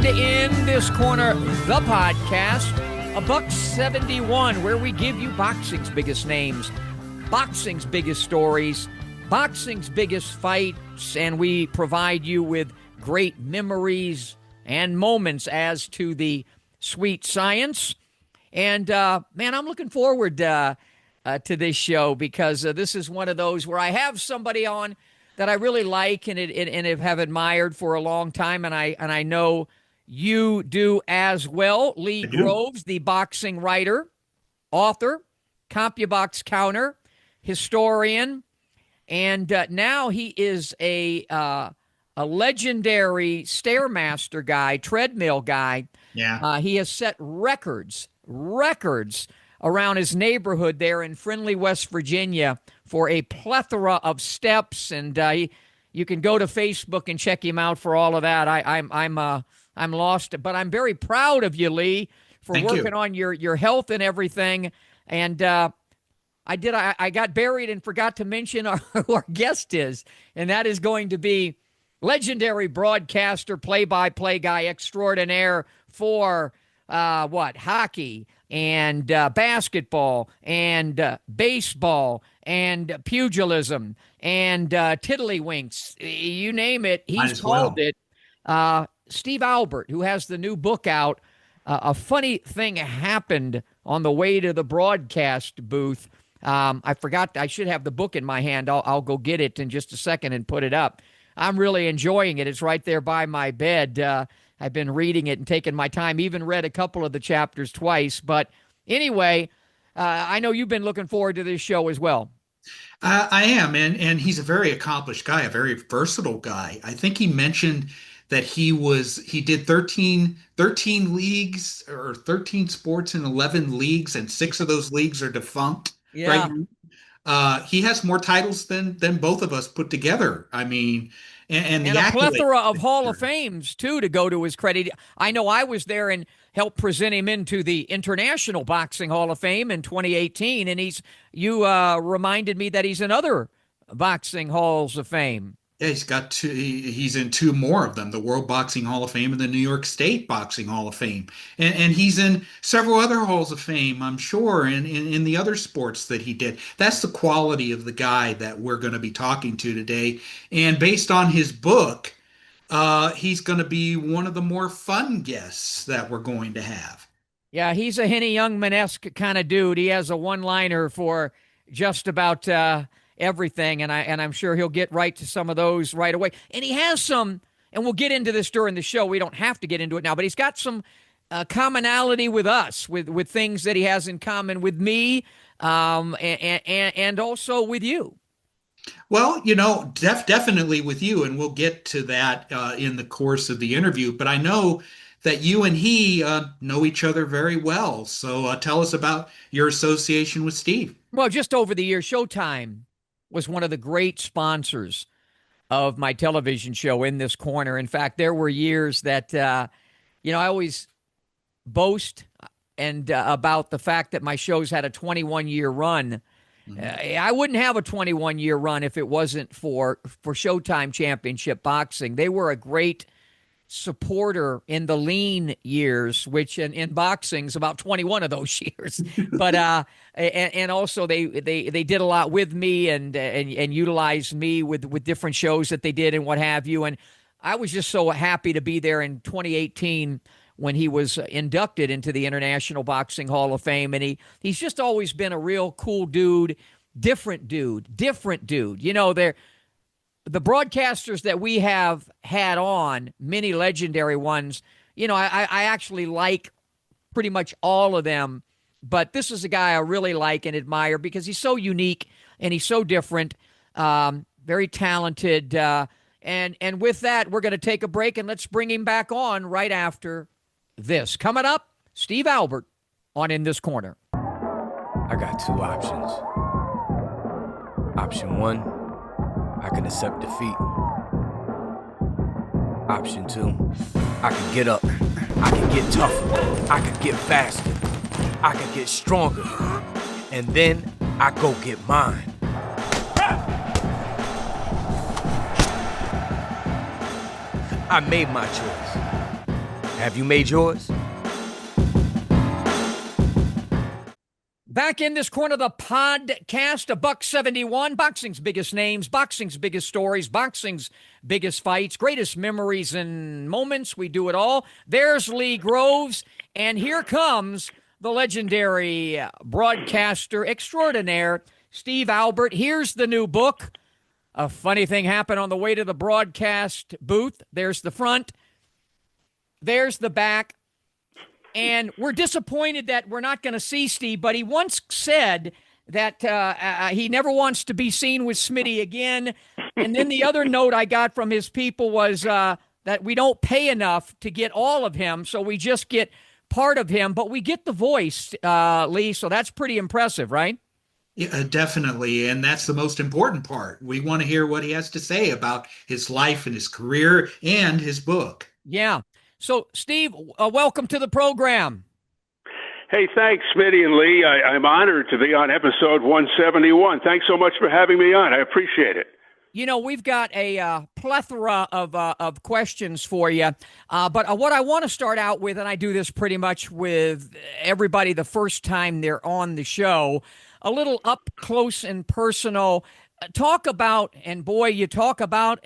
to In This Corner, the podcast, a $1.71, where we give you boxing's biggest names, boxing's biggest stories, boxing's biggest fights, and we provide you with great memories and moments as to the sweet science. And, man, I'm looking forward to this show because this is one of those where I have somebody on that I really like and have admired for a long time, and I know you do as well. Lee Groves, the boxing writer, author, CompuBox counter, historian, and now he is a legendary Stairmaster guy, treadmill guy. Yeah. He has set records around his neighborhood there in Friendly, West Virginia for a plethora of steps, and you can go to Facebook and check him out for all of that. I'm lost, but I'm very proud of you, Lee, for working on your health and everything. And I got buried and forgot to mention who our guest is, and that is going to be legendary broadcaster, play-by-play guy extraordinaire for hockey and basketball and baseball and pugilism and tiddlywinks. You name it, he's called it. Steve Albert, who has the new book out, A Funny Thing Happened on the Way to the Broadcast Booth. I forgot. I should have the book in my hand. I'll go get it in just a second and put it up. I'm really enjoying it. It's right there by my bed. I've been reading it and taking my time, even read a couple of the chapters twice. But anyway, I know you've been looking forward to this show as well. I am, and he's a very accomplished guy, a very versatile guy. I think he mentioned that he did 13 leagues or 13 sports in 11 leagues, and 6 of those leagues are defunct. Yeah. Right? He has more titles than both of us put together. I mean, and a plethora of Hall of Fames, too, to go to his credit. I know I was there and helped present him into the International Boxing Hall of Fame in 2018, and you reminded me that he's in other boxing halls of fame. Yeah, he's in 2 more of them, the World Boxing Hall of Fame and the New York State Boxing Hall of Fame. And he's in several other halls of fame, I'm sure, in the other sports that he did. That's the quality of the guy that we're going to be talking to today. And based on his book, he's going to be one of the more fun guests that we're going to have. Yeah, he's a Henny Youngman-esque kind of dude. He has a one-liner for just about everything, and I'm sure he'll get right to some of those right away. And he has some, and we'll get into this during the show. We don't have to get into it now, but he's got some commonality with us, with things that he has in common with me, and also with you. Well, definitely with you, and we'll get to that in the course of the interview. But I know that you and he know each other very well. So tell us about your association with Steve. Well, just over the years, Showtime was one of the great sponsors of my television show, In This Corner. In fact, there were years that, I always boast about the fact that my shows had a 21-year run. Mm-hmm. I wouldn't have a 21-year run if it wasn't for Showtime Championship Boxing. They were a great supporter in the lean years, which in boxing's about 21 of those years. But and also they did a lot with me and utilized me with different shows that they did and what have you. And I was just so happy to be there in 2018 when he was inducted into the International Boxing Hall of Fame. And he's just always been a real cool dude, different dude. The broadcasters that we have had on, many legendary ones, I actually like pretty much all of them. But this is a guy I really like and admire because he's so unique and he's so different, very talented. And with that, we're going to take a break and let's bring him back on right after this. Coming up, Steve Albert on In This Corner. I got 2 options. Option 1. I can accept defeat. Option 2, I can get up. I can get tougher. I can get faster. I can get stronger. And then I go get mine. I made my choice. Have you made yours? Back in this corner of the podcast, a buck 71, boxing's biggest names, boxing's biggest stories, boxing's biggest fights, greatest memories and moments. We do it all. There's Lee Groves, and here comes the legendary broadcaster extraordinaire, Steve Albert. Here's the new book. A funny thing happened on the way to the broadcast booth. There's the front. There's the back. And we're disappointed that we're not going to see Steve, but he once said that he never wants to be seen with Smitty again. And then the other note I got from his people was that we don't pay enough to get all of him, so we just get part of him, but we get the voice, Lee, so that's pretty impressive, right? Yeah, definitely. And that's the most important part. We want to hear what he has to say about his life and his career and his book. Yeah. So, Steve, welcome to the program. Hey, thanks, Smitty and Lee. I'm honored to be on episode 171. Thanks so much for having me on. I appreciate it. You know, we've got a plethora of questions for you, but what I want to start out with, and I do this pretty much with everybody the first time they're on the show, a little up close and personal. Talk about, and boy, you talk about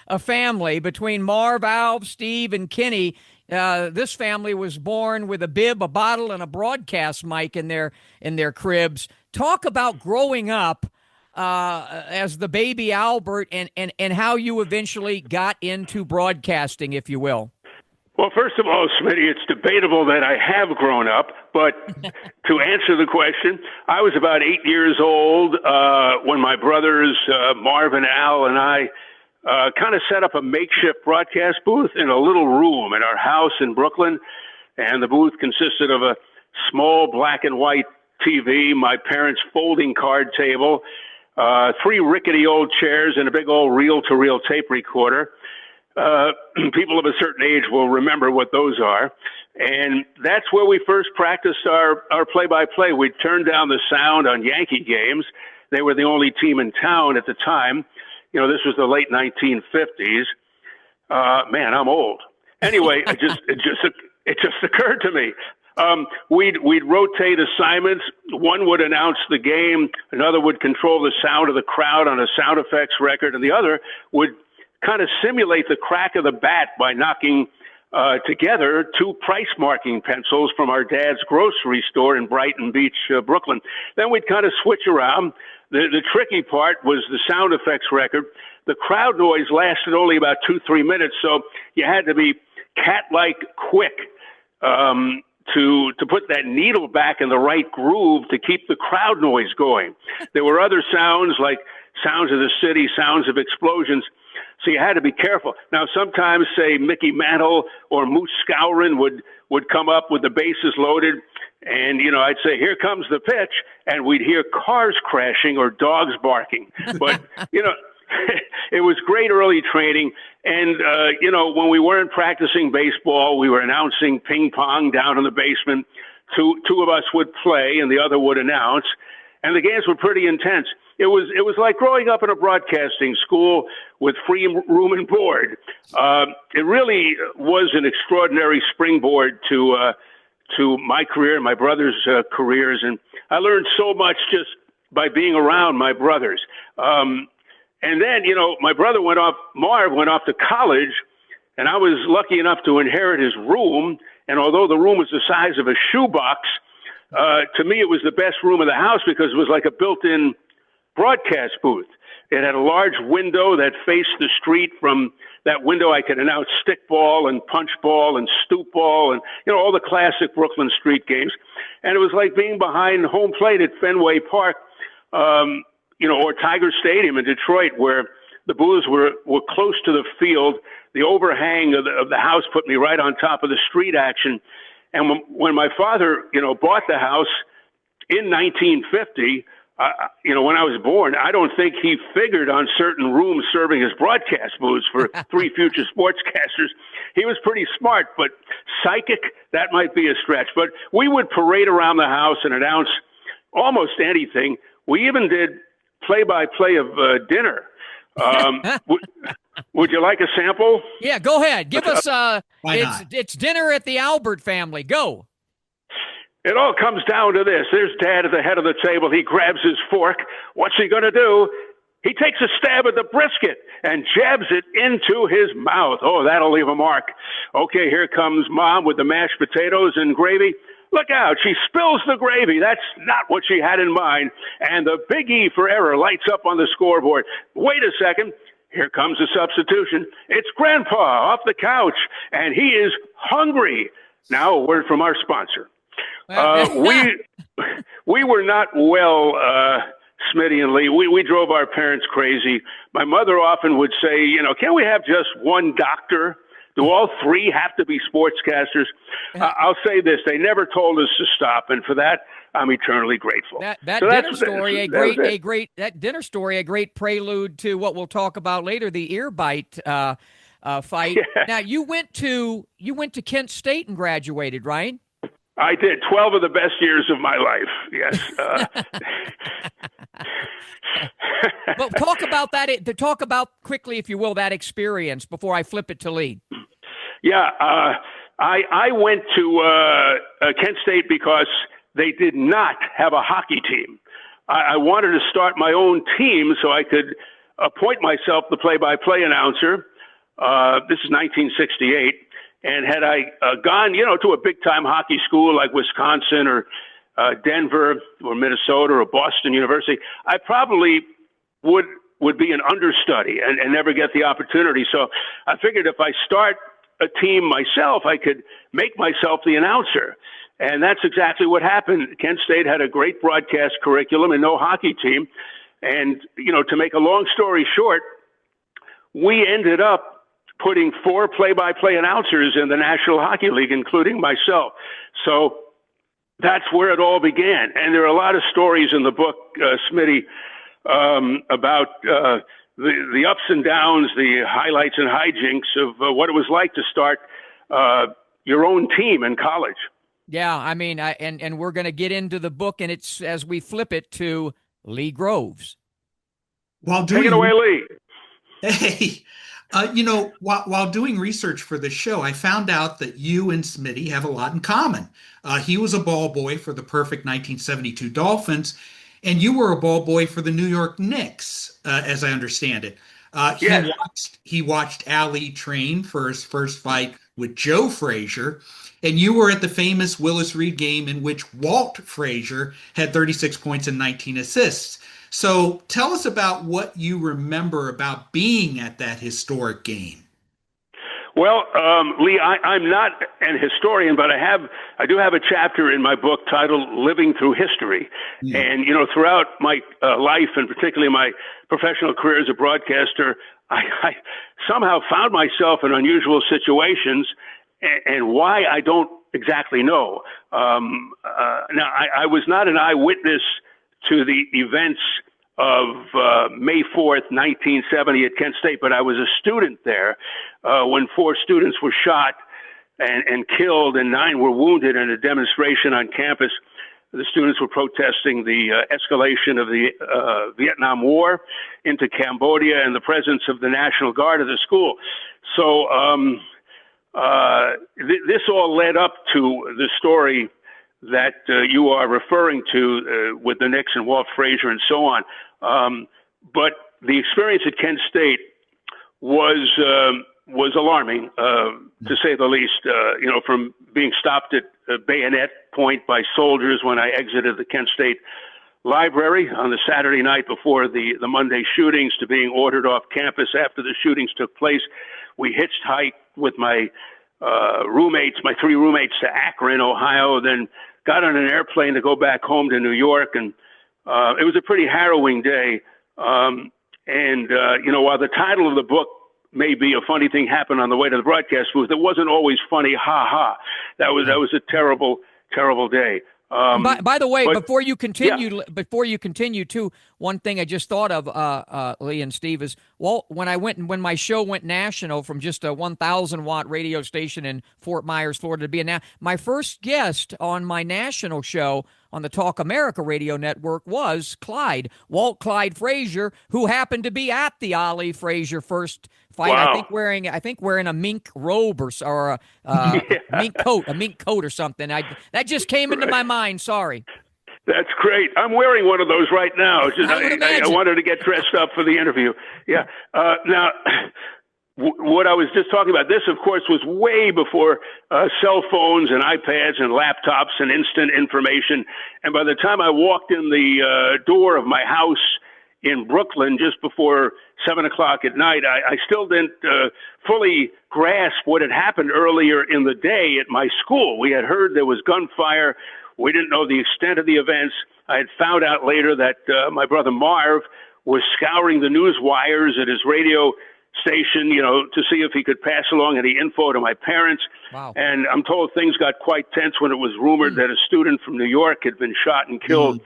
a family between Marv, Alv, Steve, and Kenny. This family was born with a bib, a bottle, and a broadcast mic in their cribs. Talk about growing up as the baby Albert and how you eventually got into broadcasting, if you will. Well, first of all, Smitty, it's debatable that I have grown up, but to answer the question, I was about 8 years old when my brothers, Marv and Al, and I kind of set up a makeshift broadcast booth in a little room in our house in Brooklyn. And the booth consisted of a small black and white TV, my parents' folding card table, 3 rickety old chairs, and a big old reel-to-reel tape recorder. People of a certain age will remember what those are. And that's where we first practiced our play-by-play. We'd turn down the sound on Yankee games. They were the only team in town at the time. You know, this was the late 1950s. Man, I'm old. Anyway, it just occurred to me. We'd rotate assignments. One would announce the game, another would control the sound of the crowd on a sound effects record, and the other would kind of simulate the crack of the bat by knocking together 2 price marking pencils from our dad's grocery store in Brighton Beach, Brooklyn. Then we'd kind of switch around. The tricky part was the sound effects record. The crowd noise lasted only about 2-3 minutes, so you had to be cat-like quick to put that needle back in the right groove to keep the crowd noise going. There were other sounds like sounds of the city, sounds of explosions, so you had to be careful. Now, sometimes, say, Mickey Mantle or Moose Scourin would come up with the bases loaded, and, you know, I'd say, here comes the pitch, and we'd hear cars crashing or dogs barking. But, you know, it was great early training. And, you know, when we weren't practicing baseball, we were announcing ping pong down in the basement. Two of us would play, and the other would announce. And the games were pretty intense. It was like growing up in a broadcasting school with free room and board. It really was an extraordinary springboard to my career and my brothers' careers. And I learned so much just by being around my brothers. And then, you know, Marv went off to college, and I was lucky enough to inherit his room. And although the room was the size of a shoebox, to me it was the best room in the house because it was like a built-in broadcast booth. It had a large window that faced the street. From that window, I could announce stickball and punchball and stoop ball and, you know, all the classic Brooklyn street games. And it was like being behind home plate at Fenway Park, you know, or Tiger Stadium in Detroit, where the booths were close to the field. The overhang of the house put me right on top of the street action. And when my father, you know, bought the house in 1950, you know, when I was born, I don't think he figured on certain rooms serving as broadcast booths for 3 future sportscasters. He was pretty smart, but psychic, that might be a stretch. But we would parade around the house and announce almost anything. We even did play-by-play of dinner. Would you like a sample? Yeah, go ahead. Give us Why not? it's dinner at the Albert family. Go. It all comes down to this. There's Dad at the head of the table. He grabs his fork. What's he going to do? He takes a stab at the brisket and jabs it into his mouth. Oh, that'll leave a mark. Okay, here comes Mom with the mashed potatoes and gravy. Look out, she spills the gravy. That's not what she had in mind. And the big E for error lights up on the scoreboard. Wait a second. Here comes the substitution. It's Grandpa off the couch, and he is hungry. Now, a word from our sponsor. We were not well, Smitty and Lee. We drove our parents crazy. My mother often would say, can't we have just one doctor? Do all three have to be sportscasters? I'll say this: they never told us to stop, and for that, I'm eternally grateful. That dinner story, a great prelude to what we'll talk about later, the ear bite fight. Yeah. Now, you went to Kent State and graduated, right? I did. 12 of the best years of my life. Yes. But talk about that. Talk about quickly, if you will, that experience before I flip it to Lee. Yeah, I went to Kent State because they did not have a hockey team. I wanted to start my own team so I could appoint myself the play-by-play announcer. This is 1968. And had I gone, to a big-time hockey school like Wisconsin or Denver or Minnesota or Boston University, I probably would be an understudy and never get the opportunity. So I figured if I start a team myself, I could make myself the announcer. And that's exactly what happened. Kent State had a great broadcast curriculum and no hockey team. And, to make a long story short, we ended up putting 4 play-by-play announcers in the National Hockey League, including myself. So that's where it all began. And there are a lot of stories in the book, Smitty, about the ups and downs, the highlights and hijinks of what it was like to start your own team in college. Yeah, I mean, and we're going to get into the book, and it's as we flip it to Lee Groves. Take it away, Lee. Hey, while doing research for this show, I found out that you and Smitty have a lot in common. He was a ball boy for the perfect 1972 Dolphins, and you were a ball boy for the New York Knicks, as I understand it. Yes. He watched Ali train for his first fight with Joe Frazier, and you were at the famous Willis Reed game in which Walt Frazier had 36 points and 19 assists. So tell us about what you remember about being at that historic game. Well, Lee, I'm not an historian, but I do have a chapter in my book titled "Living Through History," and throughout my life, and particularly my professional career as a broadcaster, I somehow found myself in unusual situations, and why I don't exactly know. Now, I was not an eyewitness to the events of May 4th, 1970 at Kent State, but I was a student there when 4 students were shot and killed and 9 were wounded in a demonstration on campus. The students were protesting the escalation of the Vietnam War into Cambodia and the presence of the National Guard at the school. So this all led up to the story that you are referring to with the Knicks and Walt Frazier and so on. But the experience at Kent State was alarming, to say the least. From being stopped at bayonet point by soldiers when I exited the Kent State library on the Saturday night before the Monday shootings, to being ordered off campus after the shootings took place. We hitchhiked with my my 3 roommates, to Akron, Ohio, then got on an airplane to go back home to New York. And it was a pretty harrowing day. While the title of the book may be "A Funny Thing Happened on the Way to the Broadcast Booth," it wasn't always funny. Ha ha. That was a terrible, terrible day. By the way, before you continue, too, one thing I just thought of, Lee and Steve, is when my show went national from just a 1,000-watt radio station in Fort Myers, Florida, to be my first guest on my national show on the Talk America radio network was Clyde, Walt Clyde Frazier, who happened to be at the Ali Frazier first fight. Wow. I think wearing a mink robe or a mink coat or something. That just came into my mind. Sorry. That's great. I'm wearing one of those right now. I wanted to get dressed up for the interview. Yeah. Now, what I was just talking about, this, of course, was way before cell phones and iPads and laptops and instant information. And by the time I walked in the door of my house in Brooklyn just before 7 o'clock at night, I still didn't fully grasp what had happened earlier in the day at my school. We had heard there was gunfire. We didn't know the extent of the events. I had found out later that my brother Marv was scouring the news wires at his radio station, to see if he could pass along any info to my parents. Wow. And I'm told things got quite tense when it was rumored that a student from New York had been shot and killed.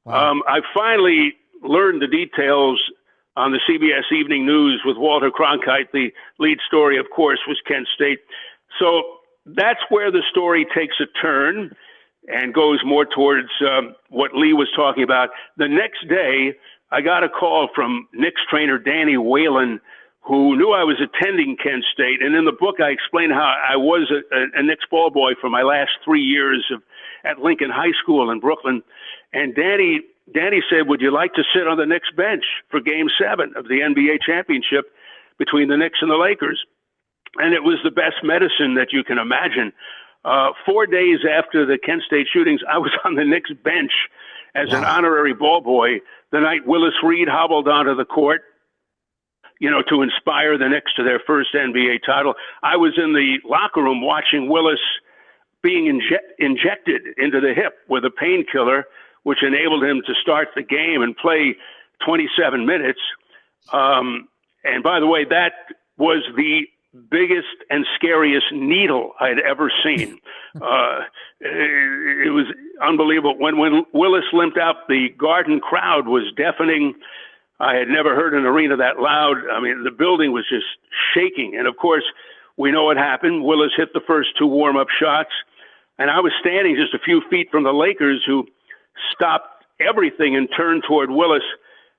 Wow. I finally learned the details on the CBS Evening News with Walter Cronkite. The lead story, of course, was Kent State. So that's where the story takes a turn and goes more towards what Lee was talking about. The next day, I got a call from Knicks trainer Danny Whalen, who knew I was attending Kent State. And in the book, I explained how I was a Knicks ball boy for my last 3 years at Lincoln High School in Brooklyn. And Danny said, would you like to sit on the Knicks bench for Game 7 of the NBA championship between the Knicks and the Lakers? And it was the best medicine that you can imagine. 4 days after the Kent State shootings, I was on the Knicks bench as an honorary ball boy the night Willis Reed hobbled onto the court, to inspire the Knicks to their first NBA title. I was in the locker room watching Willis being injected into the hip with a painkiller, which enabled him to start the game and play 27 minutes. And by the way, that was the biggest and scariest needle I'd ever seen. It was unbelievable. When Willis limped out, the Garden crowd was deafening. I had never heard an arena that loud. I mean, the building was just shaking. And of course, we know what happened. Willis hit the first 2 warm-up shots, and I was standing just a few feet from the Lakers, who stopped everything and turned toward Willis.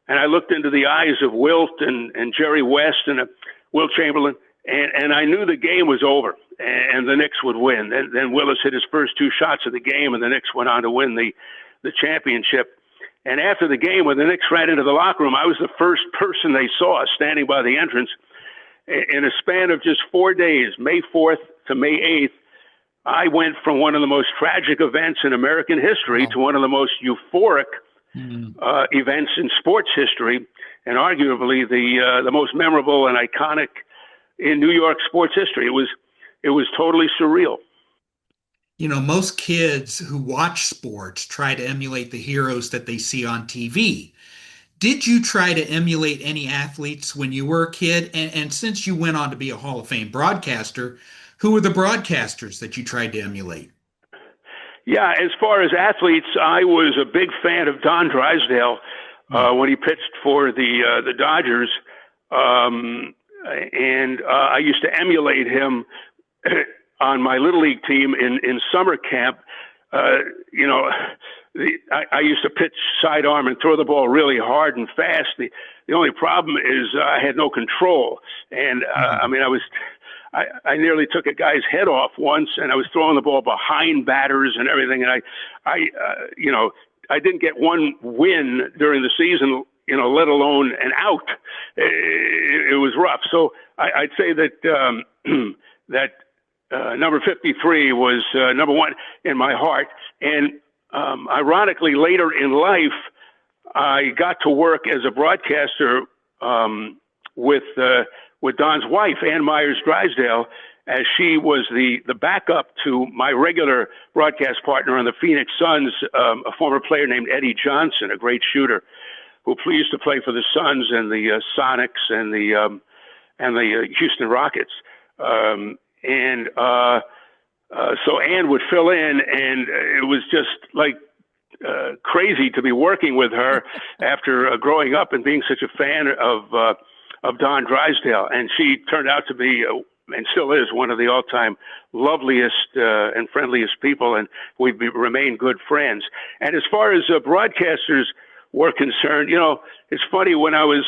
And I looked into the eyes of Wilt and Jerry West and Wilt Chamberlain, and I knew the game was over and the Knicks would win. And then Willis hit his first 2 shots of the game, and the Knicks went on to win the championship. And after the game, when the Knicks ran into the locker room, I was the first person they saw standing by the entrance. In a span of just 4 days, May 4th to May 8th, I went from one of the most tragic events in American history to one of the most euphoric events in sports history, and arguably the most memorable and iconic in New York sports history. It was totally surreal. Most kids who watch sports try to emulate the heroes that they see on TV. Did you try to emulate any athletes when you were a kid? And since you went on to be a Hall of Fame broadcaster, who were the broadcasters that you tried to emulate? Yeah, as far as athletes, I was a big fan of Don Drysdale when he pitched for the Dodgers. And I used to emulate him on my Little League team in summer camp. I used to pitch sidearm and throw the ball really hard and fast. The only problem is I had no control. And I nearly took a guy's head off once, and I was throwing the ball behind batters and everything. And I didn't get one win during the season, let alone an out. It was rough. So I'd say that that number 53 was number 1 in my heart. And ironically, later in life, I got to work as a broadcaster with Don's wife, Ann Myers Drysdale, as she was the backup to my regular broadcast partner on the Phoenix Suns, a former player named Eddie Johnson, a great shooter, who used to play for the Suns and the Sonics and the Houston Rockets. So Ann would fill in, and it was just like crazy to be working with her after growing up and being such a fan of Don Drysdale. And she turned out to be and still is one of the all-time loveliest and friendliest people, and we've remained good friends. And as far as broadcasters were concerned, it's funny, when I was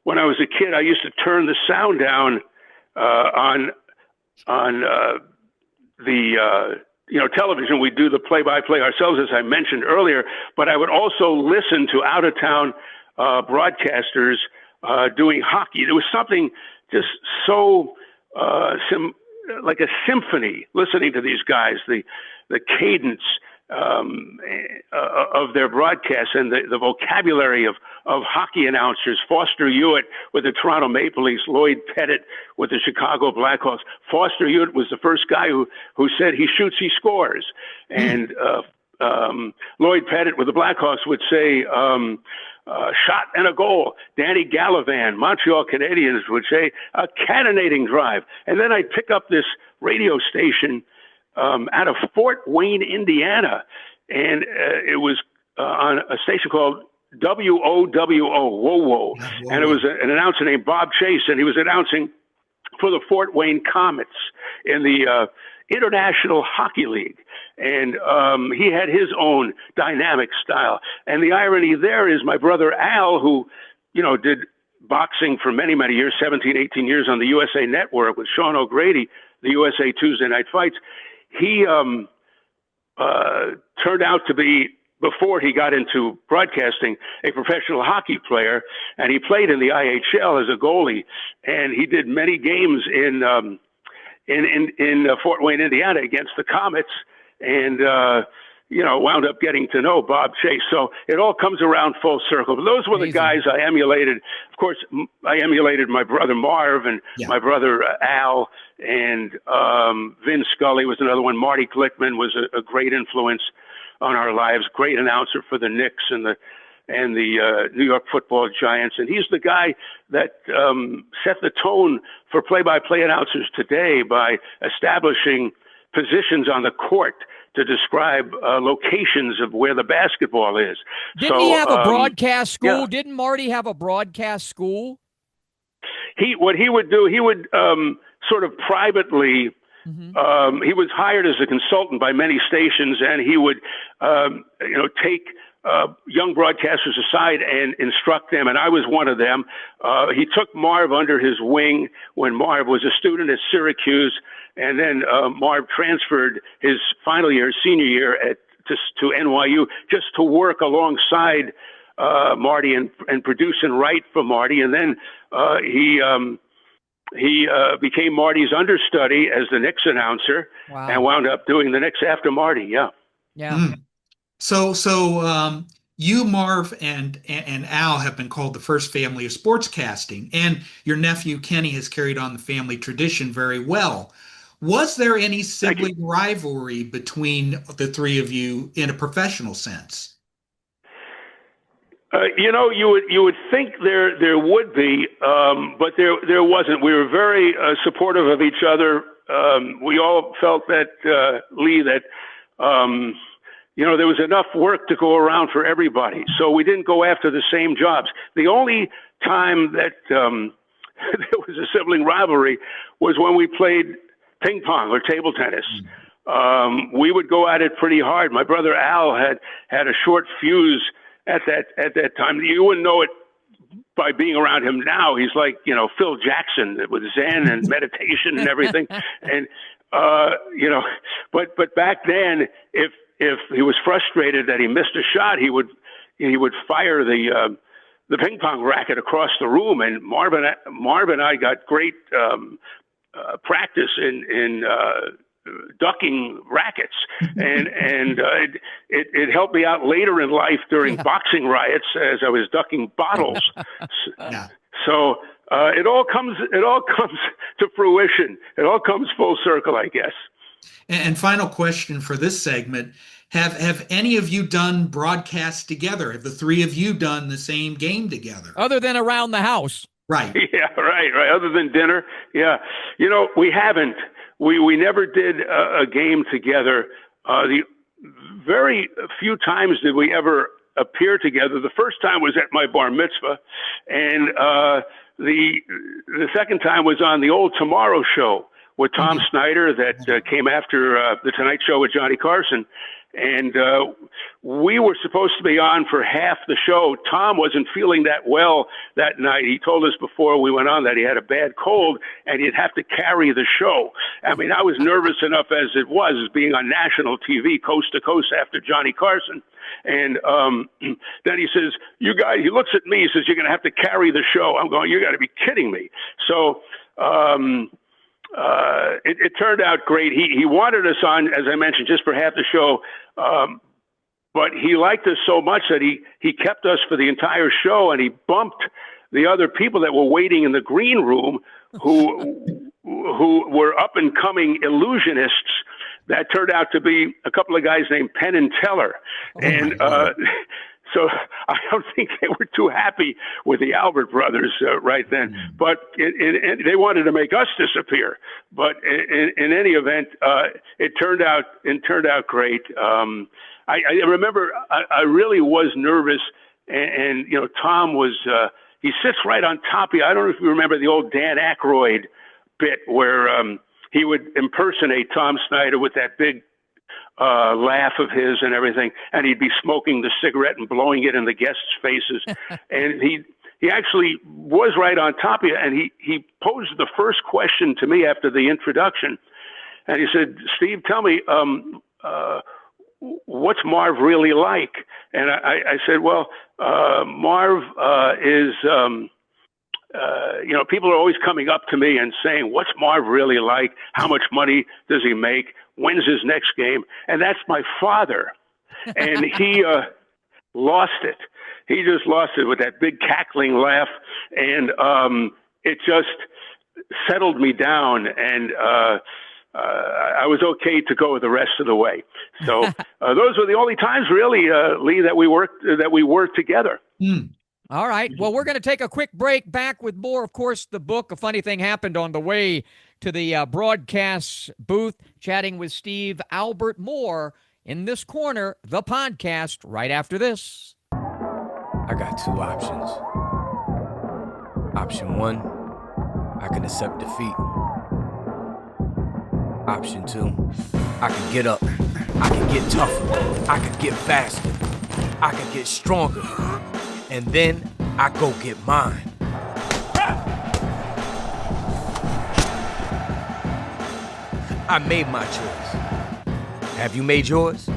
a kid, I used to turn the sound down on the television. We do the play-by-play ourselves, as I mentioned earlier, but I would also listen to out-of-town broadcasters doing hockey. There was something just so like a symphony listening to these guys, the cadence of their broadcasts, and the vocabulary of hockey announcers. Foster Hewitt with the Toronto Maple Leafs, Lloyd Pettit with the Chicago Blackhawks. Foster Hewitt was the first guy who said he shoots, he scores. And Lloyd Pettit with the Blackhawks would say, shot and a goal. Danny Gallivan, Montreal Canadiens, would say a cannonading drive. And then I'd pick up this radio station out of Fort Wayne, Indiana, and it was on a station called WOWO, Whoa. And it was an announcer named Bob Chase, and he was announcing for the Fort Wayne Comets in the International Hockey League. And he had his own dynamic style. And the irony there is my brother Al, who, did boxing for many, many years, 17, 18 years on the USA Network with Sean O'Grady, the USA Tuesday Night Fights. He turned out to be, before he got into broadcasting, a professional hockey player, and he played in the IHL as a goalie, and he did many games in Fort Wayne, Indiana, against the Comets, and wound up getting to know Bob Chase. So it all comes around full circle. But those were the guys I emulated. Of course, I emulated my brother Marv and my brother Al, and Vin Scully was another one. Marty Glickman was a great influence on our lives. Great announcer for the Knicks and the New York Football Giants. And he's the guy that set the tone for play-by-play announcers today by establishing positions on the court to describe locations of where the basketball is. Didn't he have a broadcast school? Yeah. Didn't Marty have a broadcast school? What he would do, he would sort of privately, he was hired as a consultant by many stations, and he would, take young broadcasters aside and instruct them, and I was one of them. He took Marv under his wing when Marv was a student at Syracuse, and then Marv transferred his final year, senior year, to NYU, just to work alongside Marty and produce and write for Marty. And then he became Marty's understudy as the Knicks announcer, and wound up doing the Knicks after Marty. Yeah. So you, Marv, and Al have been called the first family of sportscasting, and your nephew Kenny has carried on the family tradition very well. Was there any sibling rivalry between the three of you in a professional sense? You would think there would be, but there wasn't. We were very supportive of each other. We all felt that, Lee, that there was enough work to go around for everybody. So we didn't go after the same jobs. The only time that there was a sibling rivalry was when we played ping pong or table tennis. We would go at it pretty hard. My brother Al had a short fuse at that time. You wouldn't know it by being around him now. He's like, Phil Jackson with Zen and meditation and everything. And, but back then, if he was frustrated that he missed a shot, he would fire the ping pong racket across the room. And Marv and I got great practice in ducking rackets, and it helped me out later in life during boxing riots as I was ducking bottles. So it all comes to fruition. It all comes full circle, I guess. And final question for this segment: Have any of you done broadcasts together? Have the three of you done the same game together? Other than around the house. Right. Yeah, right. Other than dinner. Yeah. We haven't. We never did a game together. The very few times did we ever appear together. The first time was at my bar mitzvah, and the second time was on the old Tomorrow Show with Tom Snyder that came after the Tonight Show with Johnny Carson. And we were supposed to be on for half the show. Tom wasn't feeling that well that night. He told us before we went on that he had a bad cold and he'd have to carry the show. I mean, I was nervous enough as it was, as being on national TV, coast to coast after Johnny Carson. And then he says, "You guys," he looks at me, he says, "you're going to have to carry the show." I'm going, "You got to be kidding me." So it turned out great. He wanted us on, as I mentioned, just for half the show. But he liked us so much that he kept us for the entire show, and he bumped the other people that were waiting in the green room who were up and coming illusionists. That turned out to be a couple of guys named Penn and Teller. So I don't think they were too happy with the Albert brothers right then. But they wanted to make us disappear. But in any event, it turned out great. I remember I really was nervous, and you know, Tom was he sits right on top of you. I don't know if you remember the old Dan Aykroyd bit where he would impersonate Tom Snyder with that big laugh of his and everything, and he'd be smoking the cigarette and blowing it in the guests' faces. And he actually was right on top of you, and he posed the first question to me after the introduction, and he said, "Steve, tell me, what's Marv really like?" And I said, "Well, Marv is, you know, people are always coming up to me and saying, 'What's Marv really like? How much money does he make? When's his next game?' And that's my father." And he lost it. He just lost it with that big cackling laugh. And it just settled me down. And I was okay to go the rest of the way. So those were the only times, really, Lee, that we worked together. All right. Well, we're going to take a quick break. Back with more, of course, the book. A Funny Thing Happened on the way to the broadcast booth, chatting with Steve Albert. More in this corner, the podcast, right after this. I got two options. Option one, I can accept defeat. Option two, I can get up. I can get tougher. I can get faster. I can get stronger. And then I go get mine. I made my choice. Have you made yours?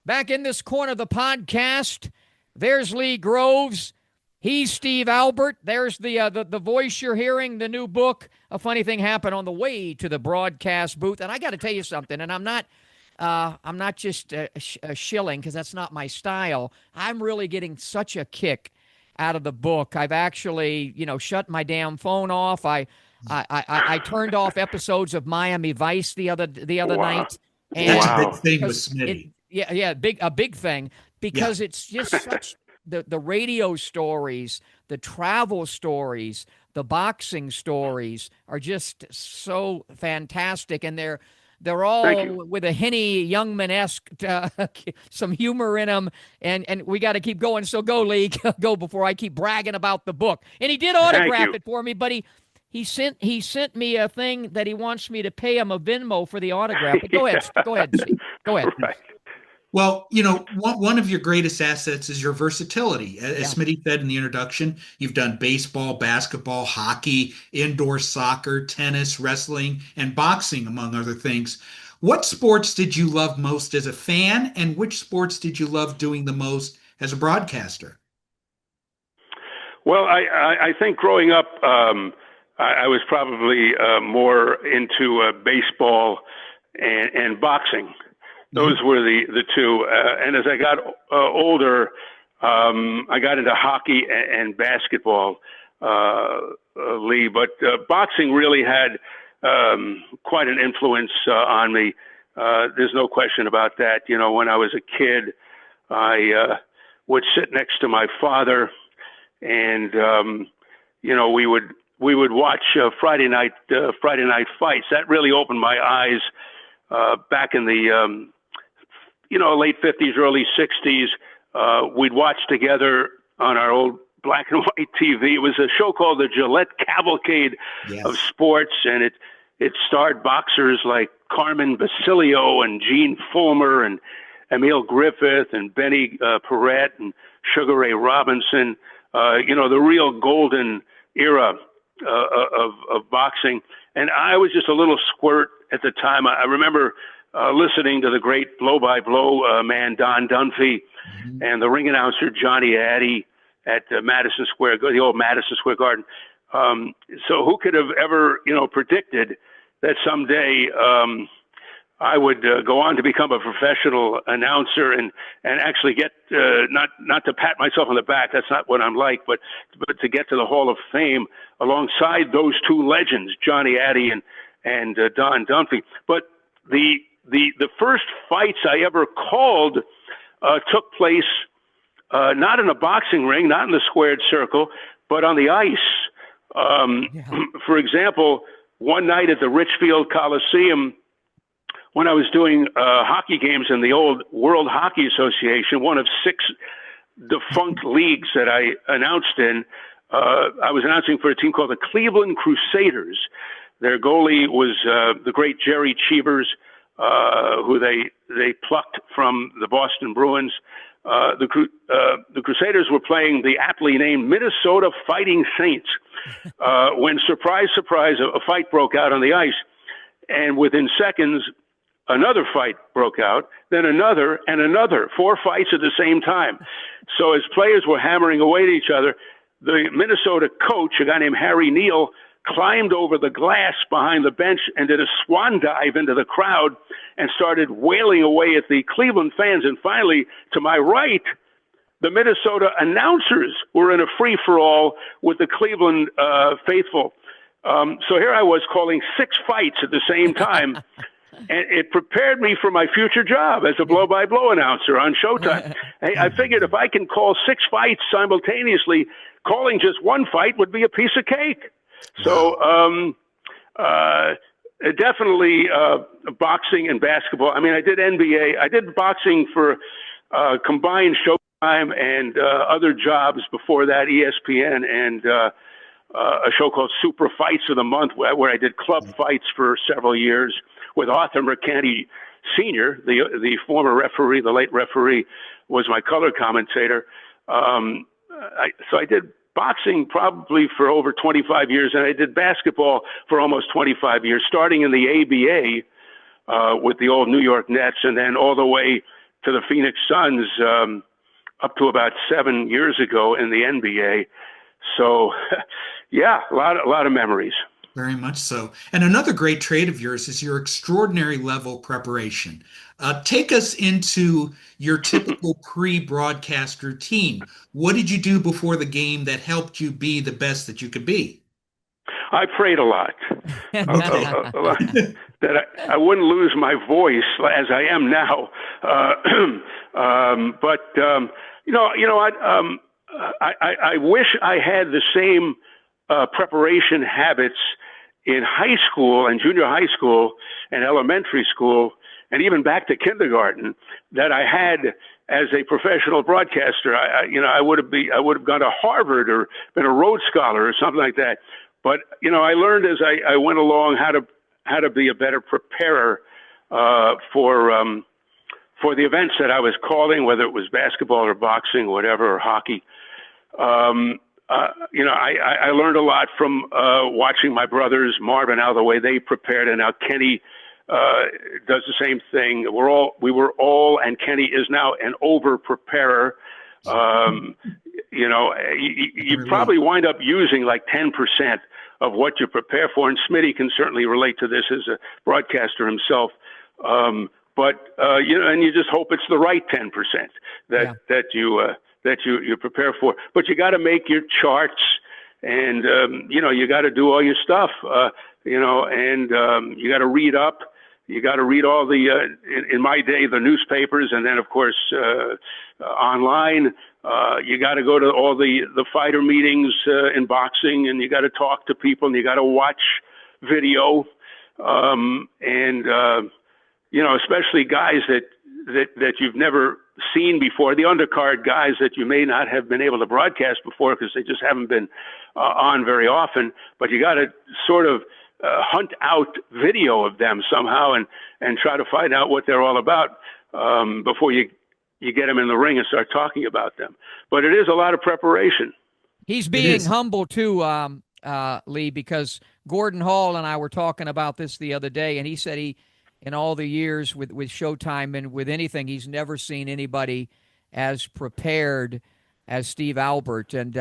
Back in this corner of the podcast, there's Lee Groves. He's Steve Albert. There's the voice you're hearing, the new book, A Funny Thing Happened, on the way to the broadcast booth. And I got to tell you something, and I'm not just shilling, because that's not my style. I'm really getting such a kick out of the book. I've actually, shut my damn phone off. I turned off episodes of Miami Vice the other night. And that's a big thing with Smitty. A big thing, because it's just such the radio stories, the travel stories, the boxing stories are just so fantastic, and they're all with a Henny Youngman-esque some humor in them, and we got to keep going. So go, Lee, go before I keep bragging about the book. And he did autograph it for me, but he sent me a thing that he wants me to pay him a Venmo for the autograph. But go ahead, Steve. Go ahead. Right. Well, one of your greatest assets is your versatility. As Smitty said in the introduction, you've done baseball, basketball, hockey, indoor soccer, tennis, wrestling, and boxing, among other things. What sports did you love most as a fan, and which sports did you love doing the most as a broadcaster? Well, I think growing up, I was probably more into baseball and boxing. Those were the two. And as I got older, I got into hockey and basketball, Lee. But boxing really had quite an influence on me. There's no question about that. When I was a kid, I would sit next to my father, and we would watch Friday night fights. That really opened my eyes back in the late 50s, early 60s. We'd watch together on our old black and white TV. It was a show called the Gillette Cavalcade of Sports, and it starred boxers like Carmen Basilio and Gene Fulmer and Emil Griffith and Benny Paret and Sugar Ray Robinson. The real golden era of boxing. And I was just a little squirt at the time. I remember listening to the great blow-by-blow man Don Dunphy and the ring announcer Johnny Addy at Madison Square, the old Madison Square Garden. So who could have ever, predicted that someday I would go on to become a professional announcer and actually get not to pat myself on the back. That's not what I'm like, but to get to the Hall of Fame alongside those two legends, Johnny Addy and Don Dunphy. But the first fights I ever called took place not in a boxing ring, not in the squared circle, but on the ice. For example, one night at the Richfield Coliseum, when I was doing hockey games in the old World Hockey Association, one of 6 defunct leagues that I announced in, I was announcing for a team called the Cleveland Crusaders. Their goalie was the great Jerry Cheevers, who they plucked from the Boston Bruins. The Crusaders were playing the aptly named Minnesota Fighting Saints when, surprise, surprise, a fight broke out on the ice. And within seconds, another fight broke out, then another and another, 4 fights at the same time. So as players were hammering away at each other, the Minnesota coach, a guy named Harry Neal, climbed over the glass behind the bench and did a swan dive into the crowd and started wailing away at the Cleveland fans. And finally, to my right, the Minnesota announcers were in a free-for-all with the Cleveland faithful. So here I was calling 6 fights at the same time. And it prepared me for my future job as a blow-by-blow announcer on Showtime. I figured if I can call 6 fights simultaneously, calling just one fight would be a piece of cake. So definitely boxing and basketball. I mean, I did NBA. I did boxing for combined Showtime and other jobs before that, ESPN, and a show called Super Fights of the Month, where I did club fights for several years with Arthur Mercanti Sr., the former referee, the late referee, was my color commentator. So I did boxing probably for over 25 years, and I did basketball for almost 25 years, starting in the ABA with the old New York Nets, and then all the way to the Phoenix Suns up to about 7 years ago in the NBA. So, yeah, a lot of memories. Very much so. And another great trait of yours is your extraordinary level preparation. Take us into your typical pre-broadcast routine. What did you do before the game that helped you be the best that you could be? I prayed a lot. A lot that I wouldn't lose my voice as I am now. I wish I had the same preparation habits in high school and junior high school and elementary school and even back to kindergarten that I had as a professional broadcaster. I would have gone to Harvard or been a Rhodes Scholar or something like that. But I learned as I went along how to be a better preparer for the events that I was calling, whether it was basketball or boxing, whatever, or hockey. I learned a lot from watching my brothers, Marv and Al, the way they prepared, and now Kenny does the same thing. We were all, and Kenny is now an over-preparer. You probably wind up using like 10% of what you prepare for, and Smitty can certainly relate to this as a broadcaster himself. But you just hope it's the right 10% that you prepare for. But you got to make your charts, and you got to do all your stuff, and you got to read up. You got to read all the in my day the newspapers, and then of course online. You got to go to all the fighter meetings in boxing, and you got to talk to people, and you got to watch video, especially guys that you've never seen before, the undercard guys that you may not have been able to broadcast before because they just haven't been on very often. But you got to sort of hunt out video of them somehow and try to find out what they're all about before you get them in the ring and start talking about them. But it is a lot of preparation. He's being humble too, Lee, because Gordon Hall and I were talking about this the other day, and he said in all the years with Showtime and with anything, he's never seen anybody as prepared as Steve Albert. And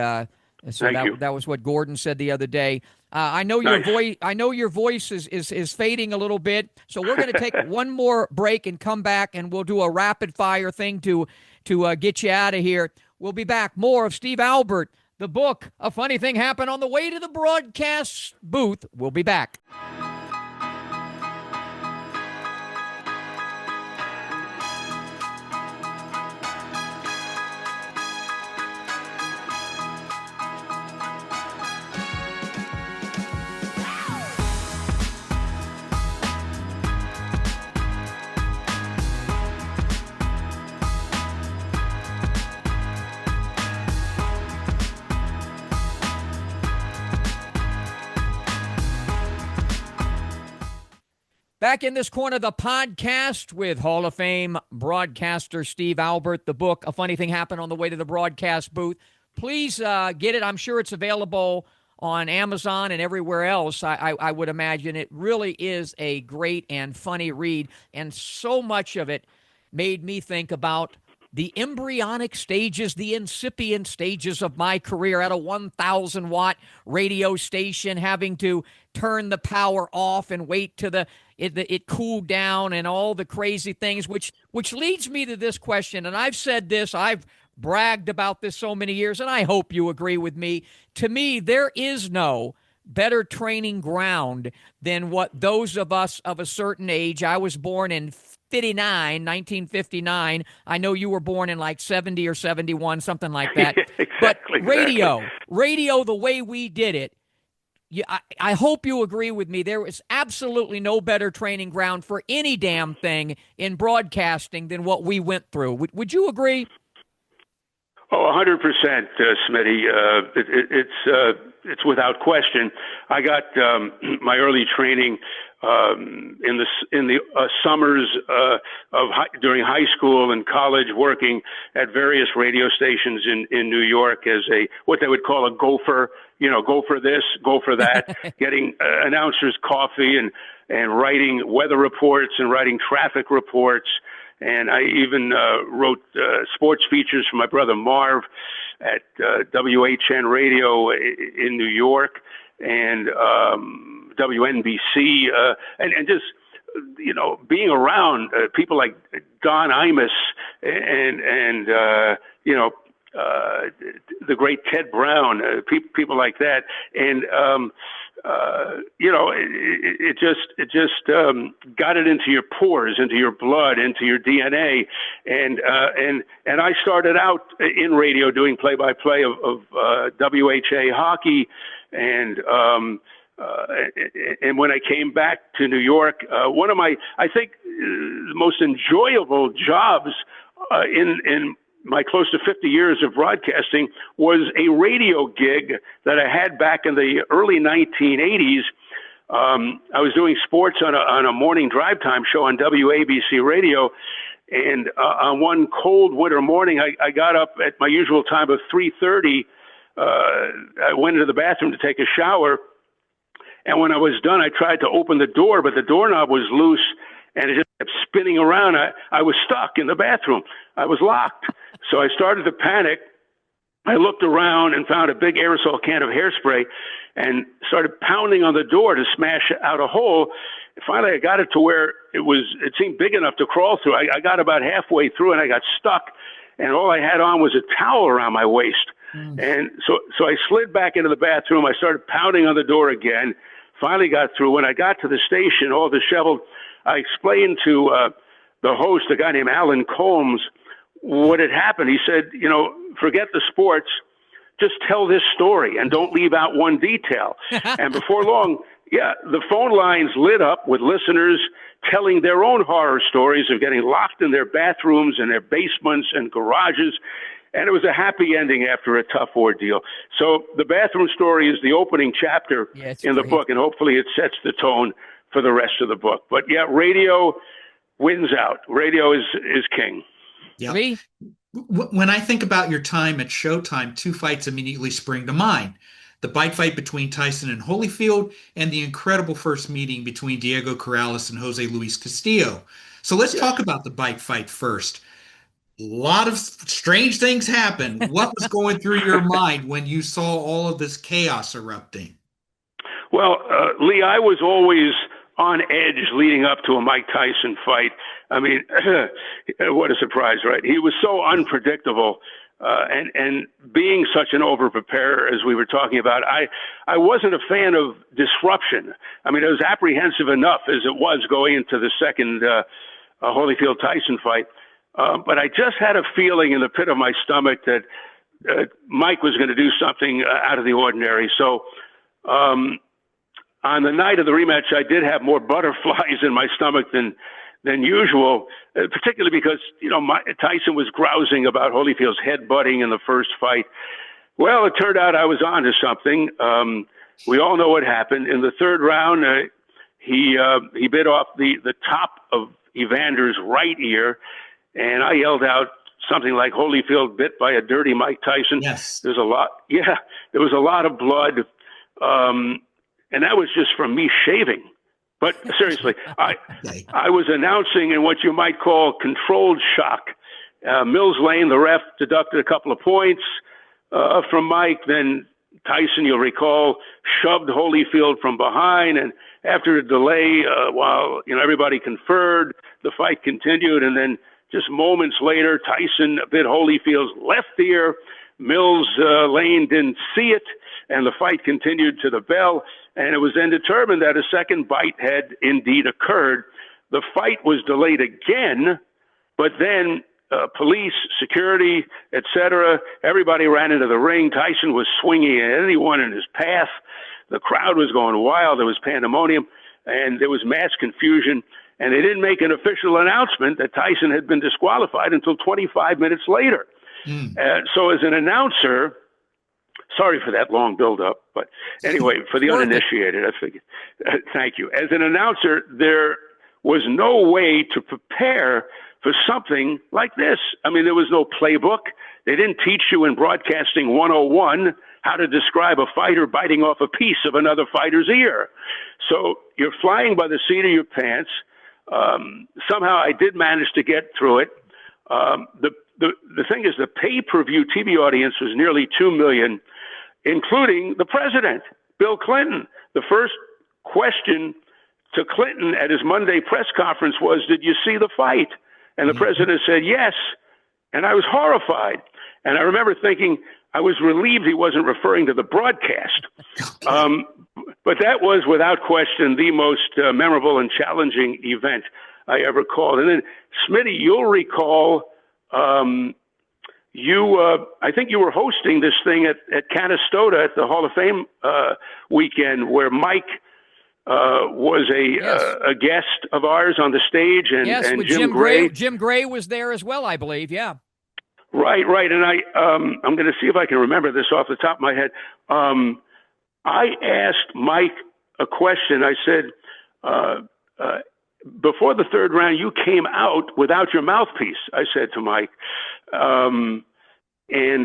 so that was what Gordon said the other day. I know your voice. I know your voice is fading a little bit. So we're going to take one more break and come back, and we'll do a rapid fire thing to get you out of here. We'll be back. More of Steve Albert, the book, A Funny Thing Happened on the Way to the Broadcast Booth. We'll be back. Back in this corner of the podcast with Hall of Fame broadcaster Steve Albert, the book, A Funny Thing Happened on the Way to the Broadcast Booth. Please get it. I'm sure it's available on Amazon and everywhere else. I would imagine it really is a great and funny read, and so much of it made me think about the embryonic stages, the incipient stages of my career at a 1,000-watt radio station, having to turn the power off and wait till it cooled down and all the crazy things, which leads me to this question. And I've said this, I've bragged about this so many years, and I hope you agree with me. To me, there is no better training ground than what those of us of a certain age. I was born in 1959. I know you were born in like 70 or 71, something like that. Exactly. But radio, the way we did it, I hope you agree with me. There was absolutely no better training ground for any damn thing in broadcasting than what we went through. Would you agree? Oh, 100%, Smitty. It's without question. I got my early training in the summers during high school and college, working at various radio stations in New York as what they would call a gopher. Go for this, go for that, getting announcers coffee and writing weather reports and writing traffic reports. And I even wrote sports features for my brother Marv at WHN Radio in New York and WNBC, and just being around people like Don Imus and the great Ted Brown, people like that, and it just got it into your pores, into your blood, into your DNA, and I started out in radio doing play-by-play of WHA hockey, and when I came back to New York, one of my, I think, the most enjoyable jobs in my close to 50 years of broadcasting was a radio gig that I had back in the early 1980s. I was doing sports on a morning drive time show on WABC radio. And on one cold winter morning, I got up at my usual time of 3:30. I went into the bathroom to take a shower. And when I was done, I tried to open the door, but the doorknob was loose and it just kept spinning around. I was stuck in the bathroom. I was locked. So I started to panic. I looked around and found a big aerosol can of hairspray and started pounding on the door to smash out a hole. Finally, I got it to where it seemed big enough to crawl through. I got about halfway through and I got stuck, and all I had on was a towel around my waist. And so I slid back into the bathroom. I started pounding on the door again. Finally got through. When I got to the station, all disheveled, I explained to the host, a guy named Alan Combs, what had happened. He said, forget the sports, just tell this story and don't leave out one detail. And before long, Yeah, the phone lines lit up with listeners telling their own horror stories of getting locked in their bathrooms and their basements and garages. And it was a happy ending after a tough ordeal. So the bathroom story is the opening chapter in the book, and hopefully it sets the tone for the rest of the book. But yeah, radio wins out. Radio is king. Yeah. When I think about your time at Showtime, two fights immediately spring to mind. The bite fight between Tyson and Holyfield, and the incredible first meeting between Diego Corrales and Jose Luis Castillo. So let's talk about the bite fight first. A lot of strange things happened. What was going through your mind when you saw all of this chaos erupting? Well, Lee, I was always on edge leading up to a Mike Tyson fight. I mean, what a surprise, right? He was so unpredictable. And being such an over-preparer, as we were talking about, I wasn't a fan of disruption. I mean, I was apprehensive enough as it was going into the second Holyfield-Tyson fight. But I just had a feeling in the pit of my stomach that Mike was going to do something out of the ordinary. So on the night of the rematch, I did have more butterflies in my stomach than usual, particularly because, Tyson was grousing about Holyfield's headbutting in the first fight. Well, it turned out I was onto something. We all know what happened. In the third round, he bit off the top of Evander's right ear, and I yelled out something like Holyfield bit by a dirty Mike Tyson. Yes. There was a lot of blood. And that was just from me shaving. But seriously, I was announcing in what you might call controlled shock. Mills Lane, the ref, deducted a couple of points from Mike. Then Tyson, you'll recall, shoved Holyfield from behind. And after a delay, while everybody conferred, the fight continued. And then just moments later, Tyson bit Holyfield's left ear. Mills Lane didn't see it, and the fight continued to the bell. And it was then determined that a second bite had indeed occurred. The fight was delayed again, but then police, security, etc., everybody ran into the ring. Tyson was swinging at anyone in his path. The crowd was going wild. There was pandemonium, and there was mass confusion. And they didn't make an official announcement that Tyson had been disqualified until 25 minutes later. So as an announcer, sorry for that long build-up, but anyway, for the uninitiated, I figured. Thank you. As an announcer, there was no way to prepare for something like this. I mean, there was no playbook. They didn't teach you in Broadcasting 101 how to describe a fighter biting off a piece of another fighter's ear. So you're flying by the seat of your pants. Somehow I did manage to get through it. The thing is, the pay-per-view TV audience was nearly 2 million, including the president, Bill Clinton. The first question to Clinton at his Monday press conference was, "Did you see the fight?" And the president said, "Yes." And I was horrified. And I remember thinking, I was relieved he wasn't referring to the broadcast. But that was, without question, the most memorable and challenging event I ever called. And then, Smitty, you'll recall, I think you were hosting this thing at Canastota at the Hall of Fame weekend, where Mike was a guest of ours on the stage, and with Jim Gray. Jim Gray was there as well, I believe. Yeah. Right. And I'm going to see if I can remember this off the top of my head. I asked Mike a question. I said, before the third round, you came out without your mouthpiece, I said to Mike. And I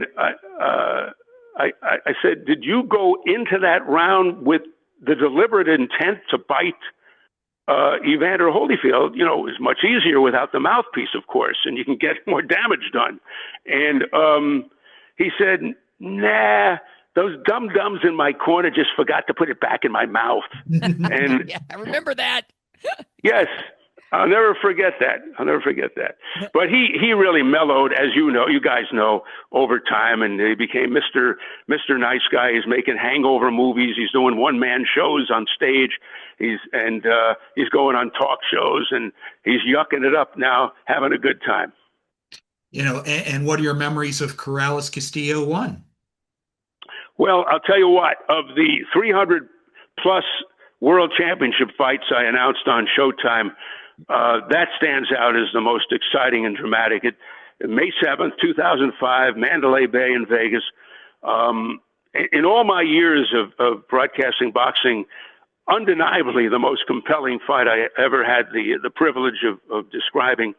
said, did you go into that round with the deliberate intent to bite Evander Holyfield? It was much easier without the mouthpiece, of course, and you can get more damage done. And he said, nah, those dum-dums in my corner just forgot to put it back in my mouth. And yeah, I remember that. Yes, I'll never forget that. But he really mellowed, as you guys know, over time, and he became Mr. Nice Guy. He's making hangover movies. He's doing one-man shows on stage. He's going on talk shows, and he's yucking it up now, having a good time. And what are your memories of Corrales Castillo 1? Well, I'll tell you what, of the 300 plus World Championship fights I announced on Showtime. That stands out as the most exciting and dramatic. May 7th, 2005, Mandalay Bay in Vegas. In all my years of broadcasting boxing, undeniably the most compelling fight I ever had the privilege of describing.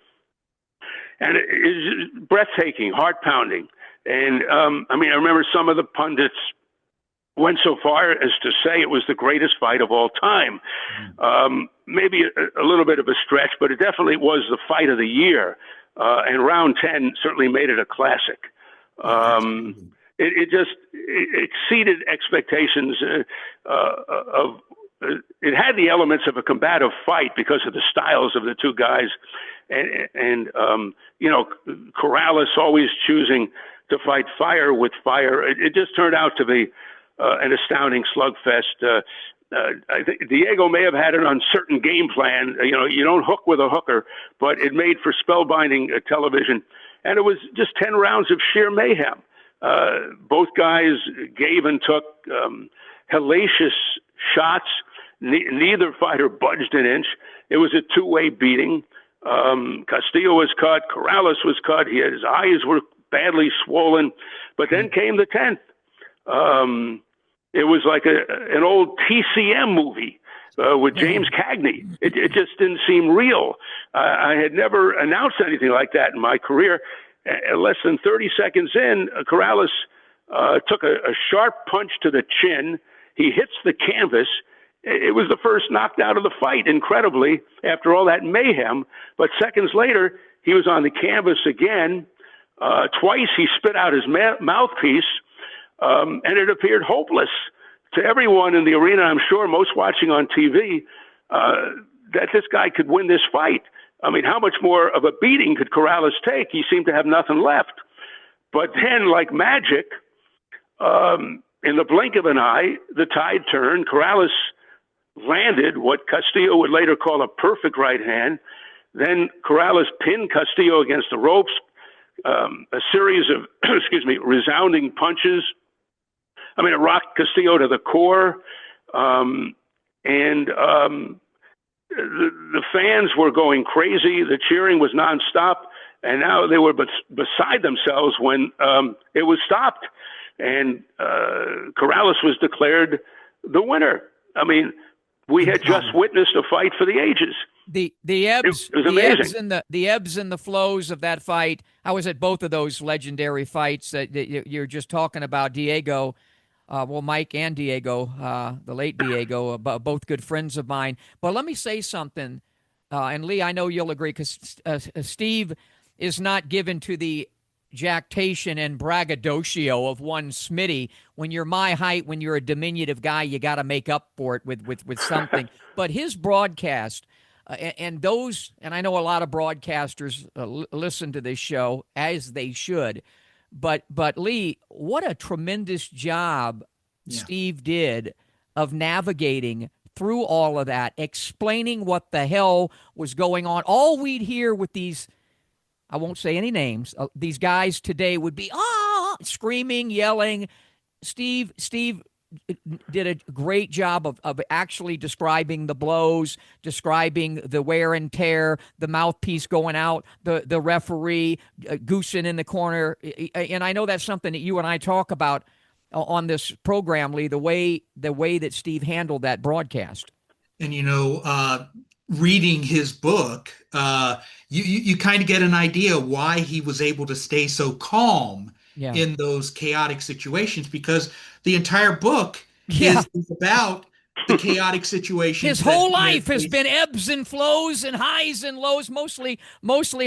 And it is breathtaking, heart-pounding. And, I remember some of the pundits went so far as to say it was the greatest fight of all time. Maybe a little bit of a stretch, but it definitely was the fight of the year. And round 10 certainly made it a classic. It just exceeded expectations it had the elements of a combative fight because of the styles of the two guys. And Corrales always choosing to fight fire with fire. It just turned out to be an astounding slugfest. I think Diego may have had an uncertain game plan. You don't hook with a hooker, but it made for spellbinding television. And it was just 10 rounds of sheer mayhem. Both guys gave and took hellacious shots. Neither fighter budged an inch. It was a two-way beating. Castillo was cut. Corrales was cut. His eyes were badly swollen. But then came the 10th. It was like an old TCM movie with James Cagney. It just didn't seem real. I had never announced anything like that in my career. Less than 30 seconds in, Corrales took a sharp punch to the chin. He hits the canvas. It was the first knocked out of the fight, incredibly, after all that mayhem. But seconds later, he was on the canvas again. Twice he spit out his mouthpiece, and it appeared hopeless to everyone in the arena, I'm sure, most watching on TV, that this guy could win this fight. How much more of a beating could Corrales take? He seemed to have nothing left. But then, like magic, in the blink of an eye, the tide turned. Corrales landed what Castillo would later call a perfect right hand. Then Corrales pinned Castillo against the ropes, a series of, resounding punches. It rocked Castillo to the core. The fans were going crazy. The cheering was nonstop. And now they were beside themselves when it was stopped. And Corrales was declared the winner. We had just witnessed a fight for the ages. The ebbs and the flows of that fight. I was at both of those legendary fights that you're just talking about. Diego, Mike and Diego, the late Diego, both good friends of mine. But let me say something, and Lee, I know you'll agree, because Steve is not given to the jactation and braggadocio of one Smitty. When you're my height, when you're a diminutive guy, you got to make up for it with something. But his broadcast, and I know a lot of broadcasters listen to this show, as they should, but Lee, what a tremendous job Steve did of navigating through all of that, explaining what the hell was going on. All we'd hear with these, I won't say any names, these guys today would be screaming, yelling. Steve did a great job of actually describing the blows, describing the wear and tear, the mouthpiece going out, the referee goosing in the corner. And I know that's something that you and I talk about on this program, Lee, the way that Steve handled that broadcast. And, reading his book, you kind of get an idea why he was able to stay so calm in those chaotic situations, because the entire book is about the chaotic situations. His whole life has been ebbs and flows and highs and lows, mostly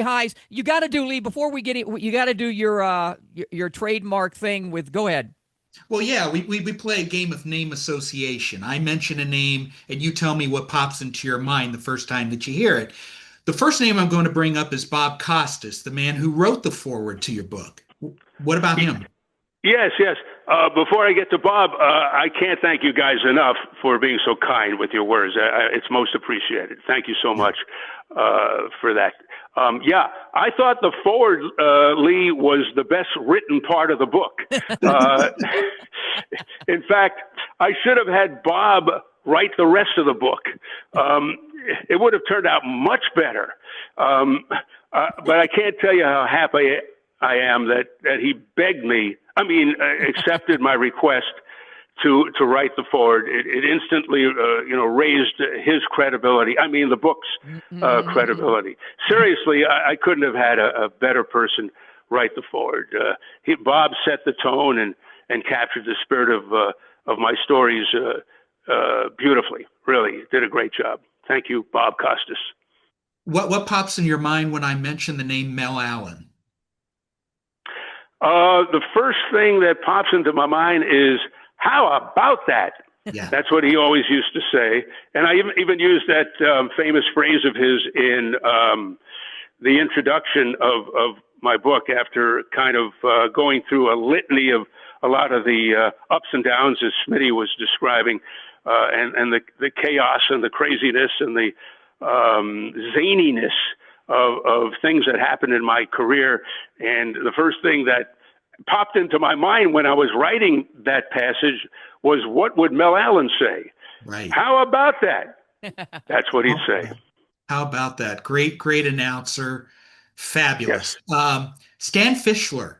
highs. You got to do, Lee, before we get it, you got to do your trademark thing with, go ahead. Well, yeah, we play a game of name association. I mention a name, and you tell me what pops into your mind the first time that you hear it. The first name I'm going to bring up is Bob Costas, the man who wrote the foreword to your book. What about him? Yes. Before I get to Bob, I can't thank you guys enough for being so kind with your words. It's most appreciated. Thank you so much for that. I thought the foreword, Lee, was the best written part of the book. In fact, I should have had Bob write the rest of the book. It would have turned out much better. But I can't tell you how happy I am that he begged me, accepted my request to write the forward. It instantly, raised his credibility. The book's credibility. Seriously, I couldn't have had a better person write the forward. Bob set the tone and captured the spirit of my stories beautifully. Really did a great job. Thank you, Bob Costas. What pops in your mind when I mention the name Mel Allen? The first thing that pops into my mind is, how about that? Yeah. That's what he always used to say. And I even used that famous phrase of his in the introduction of my book, after kind of going through a litany of a lot of the ups and downs, as Smitty was describing, and the chaos and the craziness and the zaniness of things that happened in my career. And the first thing that popped into my mind when I was writing that passage was, what would Mel Allen say? Right. How about that? That's what he'd say. How about that? Great announcer. Fabulous. Yes. Stan Fischler.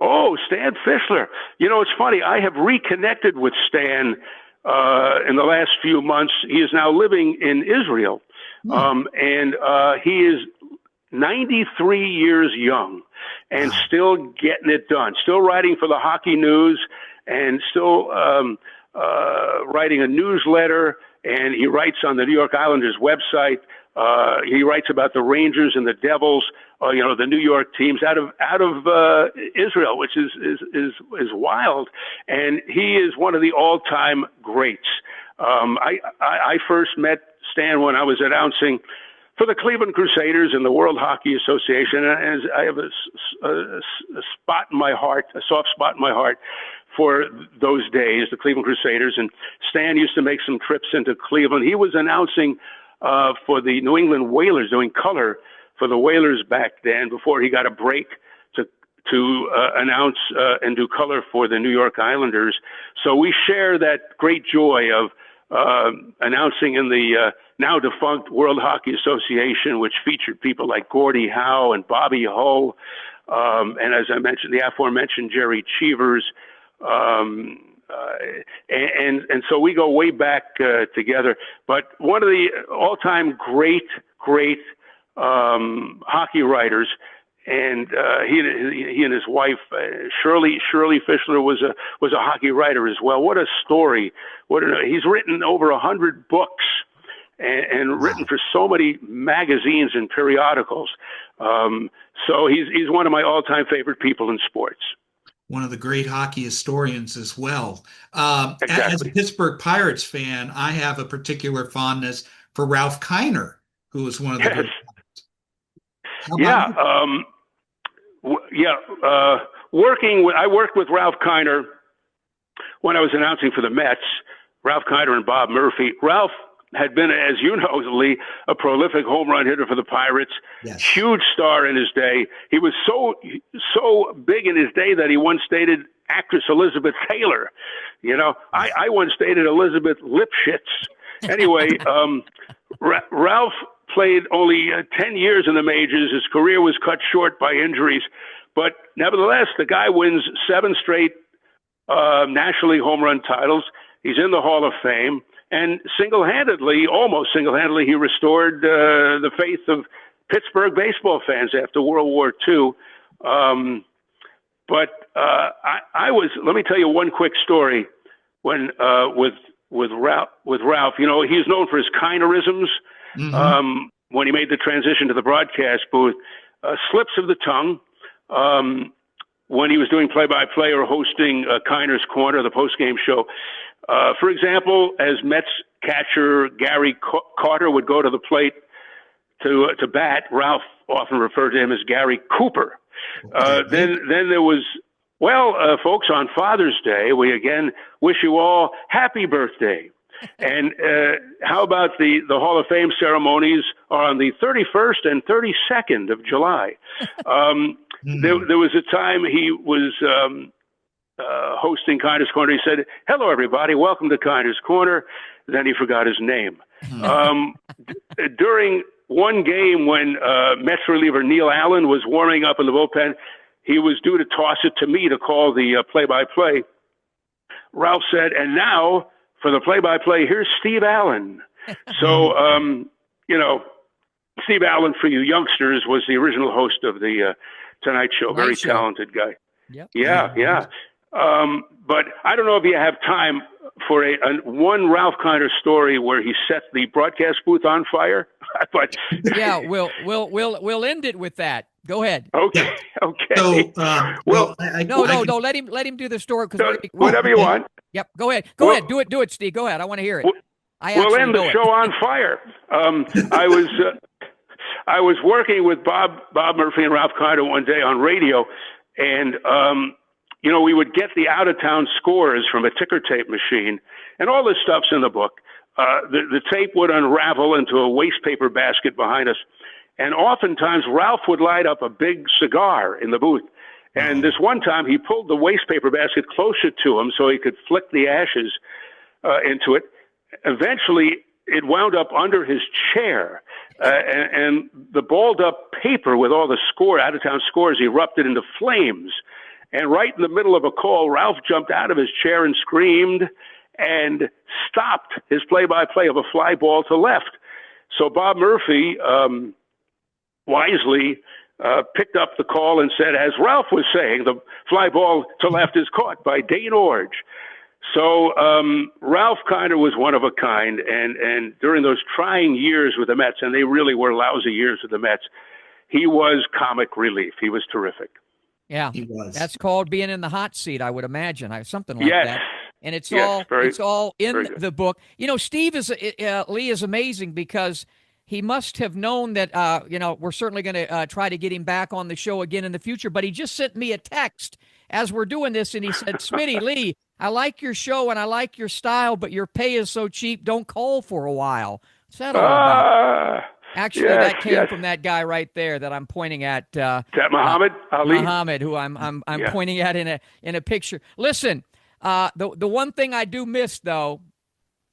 Oh, Stan Fischler. It's funny. I have reconnected with Stan in the last few months. He is now living in Israel. And he is 93 years young and still getting it done, still writing for the Hockey News, and still writing a newsletter. And he writes on the New York Islanders website. He writes about the Rangers and the Devils, the New York teams out of Israel, which is wild. And he is one of the all-time greats. I first met Stan when I was announcing for the Cleveland Crusaders and the World Hockey Association. And I have a spot in my heart, a soft spot in my heart for those days, the Cleveland Crusaders. And Stan used to make some trips into Cleveland. He was announcing for the New England Whalers, doing color for the Whalers back then, before he got a break to announce and do color for the New York Islanders. So we share that great joy of announcing in the now defunct World Hockey Association, which featured people like Gordie Howe and Bobby Hull, and as I mentioned, the aforementioned Jerry Cheevers. And so we go way back together. But one of the all-time great hockey writers, and he and his wife Shirley Fischler was a hockey writer as well. What a story! He's written over 100 books and written for so many magazines and periodicals. So he's one of my all-time favorite people in sports. One of the great hockey historians as well. Exactly. As a Pittsburgh Pirates fan, I have a particular fondness for Ralph Kiner, who was one of the great. I worked with Ralph Kiner when I was announcing for the Mets. Ralph Kiner and Bob Murphy. Ralph had been, as you know, Lee, a prolific home run hitter for the Pirates. Yes. Huge star in his day. He was so big in his day that he once dated actress Elizabeth Taylor. I once dated Elizabeth Lipschitz. Anyway, Ralph played only 10 years in the majors. His career was cut short by injuries. But nevertheless, the guy wins 7 straight National League home run titles. He's in the Hall of Fame. And almost single-handedly, he restored the faith of Pittsburgh baseball fans after World War II. But let me tell you one quick story when with Ralph. He's known for his Kinerisms. Mm-hmm. When he made the transition to the broadcast booth, slips of the tongue. When he was doing play-by-play or hosting Kiner's Corner, the post-game show. For example, as Mets catcher Gary Carter would go to the plate to bat, Ralph often referred to him as Gary Cooper. Then there was, folks, on Father's Day, we again wish you all happy birthday. And how about the Hall of Fame ceremonies are on the 31st and 32nd of July. There was a time he was hosting Kinder's Corner. He said, "Hello, everybody. Welcome to Kinder's Corner." Then he forgot his name. During one game when Mets reliever Neil Allen was warming up in the bullpen, he was due to toss it to me to call the play-by-play. Ralph said, "And now for the play-by-play, here's Steve Allen." So, Steve Allen, for you youngsters, was the original host of the Tonight Show. Very talented guy. Yep. Yeah. But I don't know if you have time for one Ralph Kiner story where he set the broadcast booth on fire. But yeah, we'll end it with that. Go ahead. Okay. So, well, no. Let him do the story. Whatever you want. Yep. Go ahead. Go ahead. Do it, Steve. Go ahead. I want to hear it. We'll end the show on fire. I was working with Bob Murphy and Ralph Kiner one day on radio, and we would get the out-of-town scores from a ticker tape machine, and all this stuff's in the book. The tape would unravel into a waste paper basket behind us, and oftentimes Ralph would light up a big cigar in the booth. And this one time, he pulled the waste paper basket closer to him so he could flick the ashes into it. Eventually, it wound up under his chair, and the balled-up paper with all the out-of-town scores erupted into flames. And right in the middle of a call, Ralph jumped out of his chair and screamed and stopped his play-by-play of a fly ball to left. So Bob Murphy wisely picked up the call and said, as Ralph was saying, the fly ball to left is caught by Dane Orge. So Ralph Kiner was one of a kind, and during those trying years with the Mets, and they really were lousy years with the Mets, he was comic relief. He was terrific. Yeah, he was. That's called being in the hot seat, I would imagine, something like that. And it's all in the book. Steve Lee is amazing because he must have known that we're certainly going to try to get him back on the show again in the future. But he just sent me a text as we're doing this, and he said, "Smitty, Lee, I like your show and I like your style, but your pay is so cheap. Don't call for a while." What's that all about? Actually, that came from that guy right there that I'm pointing at. Is that Muhammad Ali? Muhammad, who I'm pointing at in a picture. Listen, the one thing I do miss though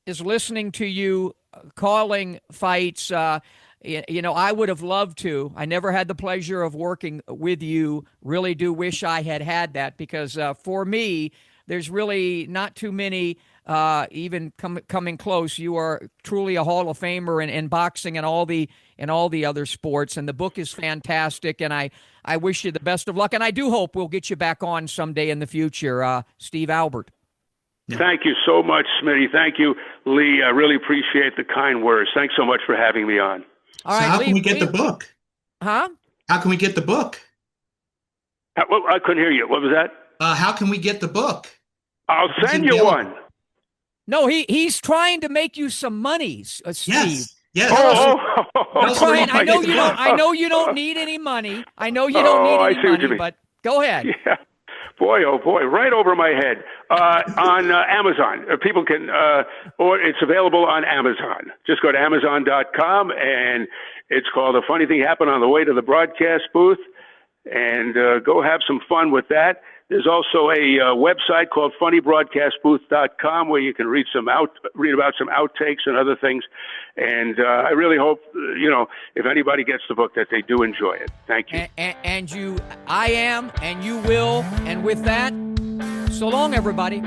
is listening to you calling fights. I would have loved to. I never had the pleasure of working with you. Really do wish I had that because for me, there's really not too many even coming close. You are truly a Hall of Famer in boxing and all the other sports. And the book is fantastic. And I wish you the best of luck. And I do hope we'll get you back on someday in the future, Steve Albert. Thank you so much, Smitty. Thank you, Lee. I really appreciate the kind words. Thanks so much for having me on. All right, how can we get the book? Huh? How can we get the book? Well, I couldn't hear you. What was that? How can we get the book? I'll send you one. No, he's trying to make you some monies, Steve. Yes. I know you don't need any money. I know you don't need any money, but go ahead. Yeah. Boy, oh boy, right over my head. On Amazon. People can, or it's available on Amazon. Just go to Amazon.com, and it's called A Funny Thing Happened on the Way to the Broadcast Booth, and go have some fun with that. There's also a website called FunnyBroadcastBooth.com where you can read about some outtakes and other things. And I really hope, if anybody gets the book, that they do enjoy it. Thank you. And I am, and you will. And with that, so long, everybody.